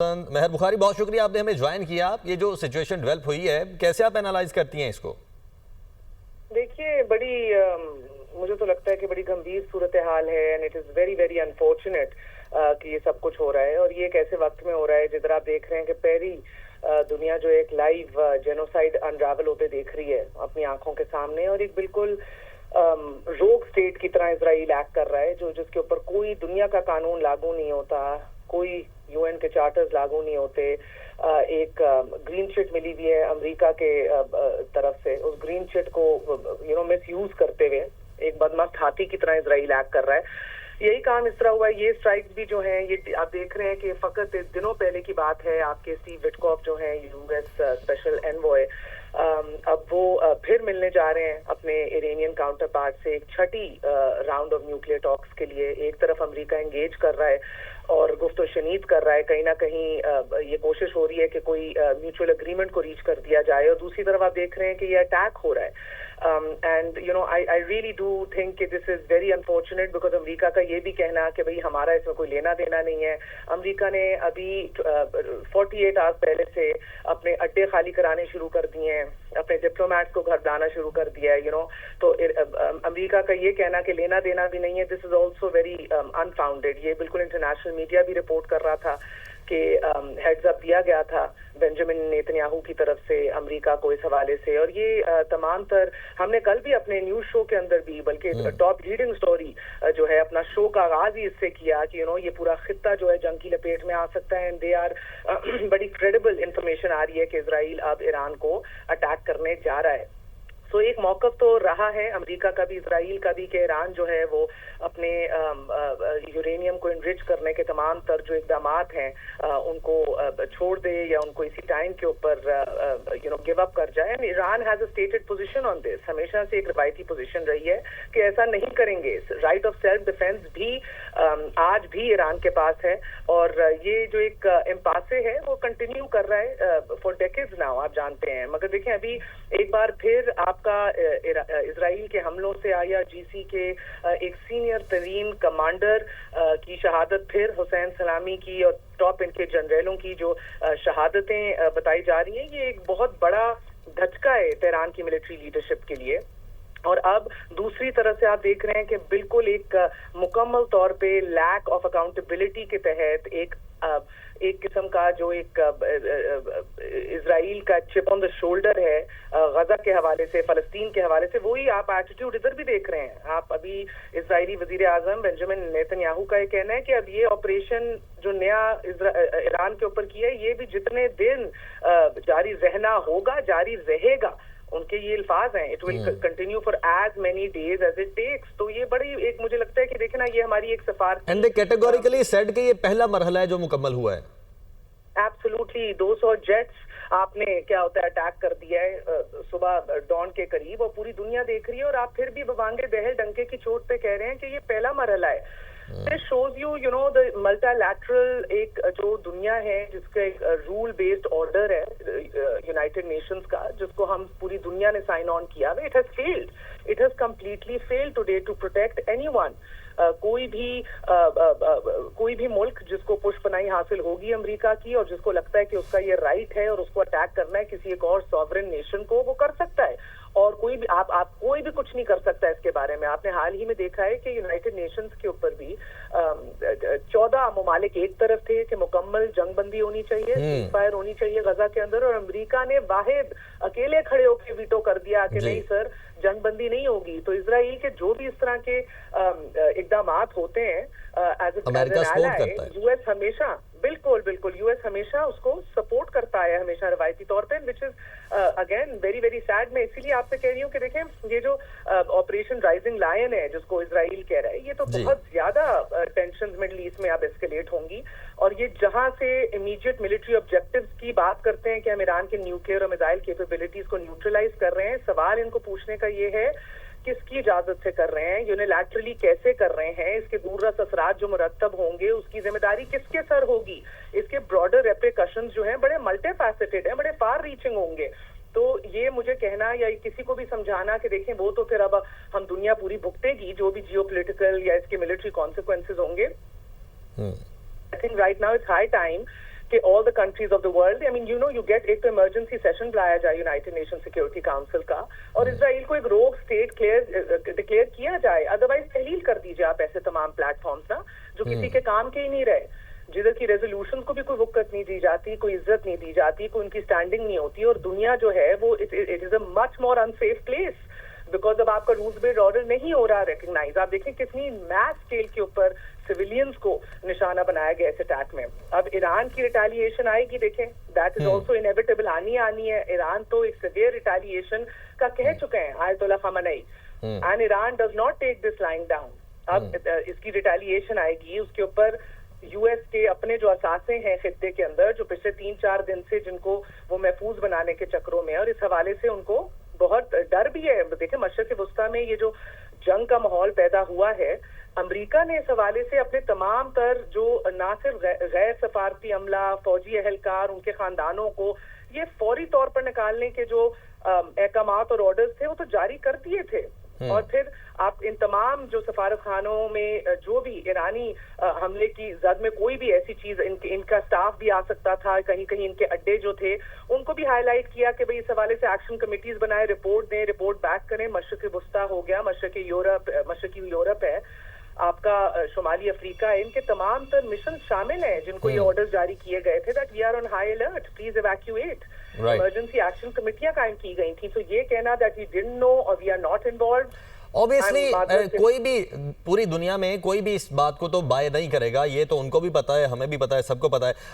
मेहर बुखारी, बहुत शुक्रिया आपने हमें ज्वाइन किया। आप ये जो सिचुएशन डेवलप हुई है, कैसे आप एनालाइज करती हैं इसको? देखिए, मुझे तो लगता है कि बड़ी गंभीर सूरत हाल है and it is very very unfortunate कि ये सब कुछ हो रहा है। और ये एक ऐसे वक्त में हो रहा है जिधर आप देख रहे हैं कि पहली दुनिया जो एक लाइव जेनोसाइड अनरावल होते देख रही है अपनी आंखों के सामने, और एक बिल्कुल रोग स्टेट की तरह इजराइल एक्ट कर रहा है जिसके ऊपर कोई दुनिया का कानून लागू नहीं होता, कोई यूएन के चार्टर्स लागू नहीं होते। एक ग्रीन चिट मिली हुई है अमेरिका के तरफ से, उस ग्रीन चिट को मिस यूज करते हुए एक बदमाश हाथी की तरह इजराइल एक्ट कर रहा है। यही काम इस तरह हुआ है। ये स्ट्राइक्स भी जो हैं, ये आप देख रहे हैं कि फकत दिनों पहले की बात है। आपके स्टीव विटकॉफ जो हैं यूएस स्पेशल एनवॉय, अब वो फिर मिलने जा रहे हैं अपने इरानियन काउंटर पार्ट से एक छठी राउंड ऑफ न्यूक्लियर टॉक्स के लिए। एक तरफ अमेरिका एंगेज कर रहा है और गुफ्तो शनीद कर रहा है, कहीं ना कहीं ये कोशिश हो रही है कि कोई म्यूचुअल एग्रीमेंट को रीच कर दिया जाए, और दूसरी तरफ आप देख रहे हैं कि ये अटैक हो रहा है। And I really do think कि this is very unfortunate, because America का ये भी कहना कि भाई हमारा इसमें कोई लेना देना नहीं है। अमेरिका ने अभी 48 आवर्स पहले से अपने अड्डे खाली कराने शुरू कर दिए हैं, अपने डिप्लोमेट्स को घर लाना शुरू कर दिया है। तो अमेरिका का ये कहना कि लेना देना भी नहीं है, this is also very unfounded. ये बिल्कुल इंटरनेशनल मीडिया भी रिपोर्ट कर रहा था कि हेड्स अप दिया गया था बेंजामिन नेतन्याहू की तरफ से अमेरिका को इस हवाले से। और ये तमाम तर हमने कल भी अपने न्यूज शो के अंदर भी, बल्कि टॉप लीडिंग स्टोरी जो है, अपना शो का आगाज ही इससे किया कि ये पूरा खित्ता जो है जंग की लपेट में आ सकता है। एंड दे आर बड़ी क्रेडिबल इंफॉर्मेशन आ रही है कि इजराइल अब ईरान को अटैक करने जा रहा है। तो एक मौकफ तो रहा है अमेरिका का भी, इजराइल का भी, कि ईरान जो है वो अपने यूरेनियम को इनरिच करने के तमाम तर जो इकदामात हैं उनको छोड़ दे या उनको इसी टाइम के ऊपर गिव अप कर जाए। And Iran has a stated position on this, हमेशा से एक रवायती पोजीशन रही है कि ऐसा नहीं करेंगे। राइट ऑफ सेल्फ डिफेंस भी आज भी ईरान के पास है, और ये जो एक इम्पासे है वो कंटिन्यू कर रहा है फॉर डेकेड्स नाउ, आप जानते हैं। मगर देखें, अभी एक बार फिर आपका इजराइल के हमलों से IRGC के एक सीनियर तरीन कमांडर की शहादत, फिर हुसैन सलामी की और टॉप इनके जनरलों की जो शहादतें बताई जा रही हैं, ये एक बहुत बड़ा धचका है तेहरान की मिलिट्री लीडरशिप के लिए। और अब दूसरी तरफ से आप देख रहे हैं कि बिल्कुल एक मुकम्मल तौर पे लैक ऑफ अकाउंटेबिलिटी के तहत एक किस्म का जो एक इजराइल का चिप ऑन द शोल्डर है गजा के हवाले से, फलस्तीन के हवाले से, वही आप एटीट्यूड इधर भी देख रहे हैं। आप अभी इजरायली वजीर आजम बेंजामिन नेतन्याहू का ये कहना है कि अब ये ऑपरेशन जो नया ईरान के ऊपर किया है, ये भी जितने दिन जारी रहना होगा जारी रहेगा। उनके ये अल्फाज हैं, it will continue for as many days as it takes. तो ये बड़ी एक, मुझे लगता है कि देखे ना, ये हमारी एक सफारती एंड दे कैटेगोरिकली सेड कि ये पहला मरहला है जो मुकम्मल हुआ है। एब्सोल्युटली 200 जेट्स आपने क्या होता है अटैक कर दिया है सुबह डॉन के करीब, और पूरी दुनिया देख रही है, और आप फिर भी बवांगे दहल डंके की चोट पे कह रहे हैं कि ये पहला मरहला है। This shows you know the multilateral एक जो दुनिया है जिसका एक रूल बेस्ड ऑर्डर है यूनाइटेड नेशंस का, जिसको हम पूरी दुनिया ने साइन ऑन किया है। It has completely failed today to protect anyone. कोई भी मुल्क जिसको पुष्पनाई हासिल होगी अमेरिका की, और जिसको लगता है कि उसका ये राइट है और उसको अटैक करना है किसी एक और सॉवरेन नेशन को, वो कर सकता है। और कोई भी आप कोई भी कुछ नहीं कर सकता इसके बारे में। आपने हाल ही में देखा है कि यूनाइटेड नेशंस के ऊपर भी 14 ममालिक एक तरफ थे कि मुकम्मल जंगबंदी होनी चाहिए, सीज़फायर होनी चाहिए गजा के अंदर, और अमेरिका ने वाहिद अकेले खड़े होकर वीटो कर दिया कि नहीं सर, जंगबंदी नहीं होगी। तो इजराइल के जो भी इस तरह के इकदामात होते हैं अमेरिका सपोर्ट करता है, यूएस हमेशा बिल्कुल यूएस हमेशा उसको सपोर्ट करता है, हमेशा रवायती तौर पे, which is again very very sad. मैं इसीलिए आपसे कह रही हूँ कि देखें, ये जो ऑपरेशन राइजिंग लायन है जिसको इजराइल कह रहा है, ये तो बहुत ज्यादा टेंशन मिडल ईस्ट में अब एस्केलेट होंगी। और ये जहां से इमीडिएट मिलिट्री ऑब्जेक्टिव्स की बात करते हैं कि हम ईरान के न्यूक्लियर और मिसाइल कैपेबिलिटीज को न्यूट्रलाइज कर रहे हैं, सवाल इनको पूछने का ये है किसकी इजाजत से कर रहे हैं, यूनिलैटरली कैसे कर रहे हैं, इसके दूररस असरात जो मुरत्तब होंगे उसकी जिम्मेदारी किसके सर होगी, इसके ब्रॉडर रेप्रिकॉशंस जो हैं बड़े मल्टीफैसेटेड हैं, बड़े फार रीचिंग होंगे। तो ये मुझे कहना या किसी को भी समझाना कि देखें वो तो फिर अब हम दुनिया पूरी भुगतेगी जो भी जियोपॉलिटिकल या इसके मिलिट्री कॉन्सिक्वेंसेस होंगे। I think right now it's high time कि all the countries of the world, I mean, you know, you get एक तो emergency session बुलाया जाए यूनाइटेड नेशन सिक्योरिटी काउंसिल का और इसराइल को एक रोग स्टेट डिक्लेयर किया जाए, अदरवाइज तहलील कर दीजिए आप ऐसे तमाम प्लेटफॉर्म्स ना जो किसी के काम के ही नहीं रहे, जिधर की रेजोल्यूशन को भी कोई वक़्त नहीं दी जाती, कोई इज्जत नहीं दी जाती, कोई उनकी स्टैंडिंग नहीं होती और दुनिया जो है वो it is a much more unsafe place because अब आपका रूल्स बेस्ड ऑर्डर नहीं हो रहा रिकग्नाइज। आप देखें कितनी मैस स्केल के ऊपर सिविलियंस को निशाना बनाया गया इस अटैक में। अब ईरान की रिटेलिएशन आएगी, देखें दैट इज ऑल्सो इनएविटेबल, आनी है। ईरान तो एक सिवियर रिटेलिएशन का कह चुके हैं आयतुल्लाह खamenei, and Iran does not take this line down. अब इसकी रिटेलिएशन आएगी, उसके ऊपर यूएस के अपने जो असासे हैं खित्ते के अंदर जो पिछले 3-4 दिन से जिनको वो महफूज बनाने के चक्रों में, और इस हवाले से उनको बहुत डर भी है। देखें मशरक़ वस्ता में ये जो जंग का माहौल पैदा हुआ है, अमेरिका ने इस हवाले से अपने तमाम तर जो ना सिर्फ गैर सफारती अमला, फौजी अहलकार, उनके खानदानों को ये फौरी तौर पर निकालने के जो अहकामात और ऑर्डर्स थे वो तो जारी कर दिए थे। और फिर आप इन तमाम जो सफारत खानों में जो भी ईरानी हमले की जद में कोई भी ऐसी चीज इनका स्टाफ भी आ सकता था, कहीं कहीं इनके अड्डे जो थे उनको भी हाईलाइट किया कि भाई इस हवाले से एक्शन कमेटीज बनाए, रिपोर्ट दें, रिपोर्ट बैक करें। मशरक़ वस्ता हो गया, मशरक़ी यूरोप है, आपका शुमाली अफ्रीका है, इनके तमाम तर मिशन शामिल हैं जिनको ये ऑर्डर्स जारी किए गए थे that we are on high alert, please evacuate. Emergency action कमेटियां कायम की गई थी। तो ये कहना दैट वी डिडंट नो और we are not involved, obviously कोई भी पूरी दुनिया में कोई भी इस बात को तो बाय नहीं करेगा, ये तो उनको भी पता है, हमें भी पता है, सबको पता है।